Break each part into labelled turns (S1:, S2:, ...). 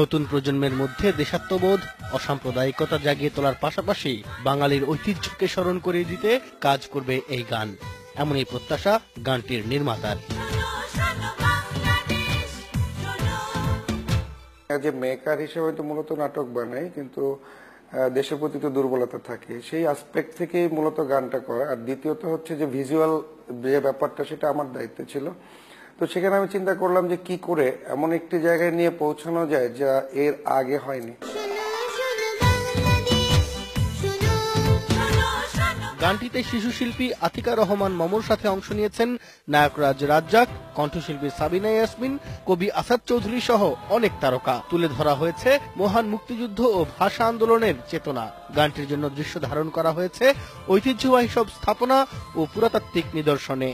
S1: নতুন প্রজন্মের মধ্যে দেশাত্মবোধ অসাম্প্রদায়িকতা জাগিয়ে তোলার পাশাপাশি বাঙালির ঐতিহ্যকে স্মরণ করিয়ে দিতে কাজ করবে এই গান, এমনই প্রত্যাশা গানটির নির্মাতার।
S2: যে মেকার হিসেবে তো মূলত নাটক বানাই, কিন্তু দেশের প্রতি তো দুর্বলতা থাকে, সেই আসপেক্ট থেকেই মূলত গানটা করা। আর দ্বিতীয়ত হচ্ছে যে ভিজুয়াল যে ব্যাপারটা, সেটা আমার দায়িত্ব ছিল। তো সেখানে আমি চিন্তা করলাম যে কি করে এমন একটি জায়গায় নিয়ে পৌঁছানো যায় যা এর আগে হয়নি।
S1: গানটিতে শিশু শিল্পী আতিকা রহমান মমর সাথে অংশ নিয়েছেন নায়করাজ রাজ্জাক, কণ্ঠশিল্পী সাবিনা ইয়াসমিন, কবি আসাদ চৌধুরী সহ অনেক তারকা। তুলে ধরা হয়েছে মহান মুক্তিযুদ্ধ ও ভাষা আন্দোলনের চেতনা। গানটির জন্য দৃশ্য ধারণ করা হয়েছে ঐতিহ্যবাহী সব স্থাপনা ও পুরাতাত্ত্বিক নিদর্শনে।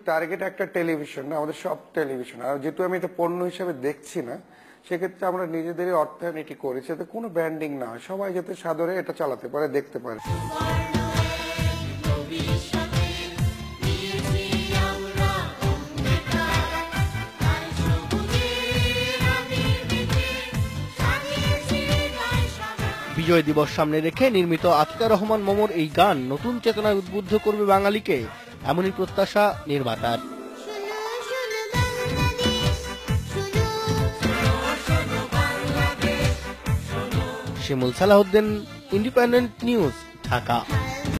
S2: টার্গেট একটা টেলিভিশন না, আমাদের সব টেলিভিশন। আর যেহেতু আমি এটা পণ্য হিসেবে দেখছি না, সেক্ষেত্রে আমরা নিজেদেরই অর্থায়ন এটি করেছি, যাতে কোনো ব্র্যান্ডিং না হয়, সবাই যাতে সাদরে এটা চালাতে পারে, দেখতে পারে।
S1: বিজয় দিবস সামনে রেখে নির্মিত আতিকা রহমান মমর এই গান নতুন চেতনায় উদ্বুদ্ধ করবে বাঙালিকে, এমনই প্রত্যাশা নির্মাতার। শিমুল সালাহউদ্দিন, ইন্ডিপেন্ডেন্ট নিউজ, ঢাকা।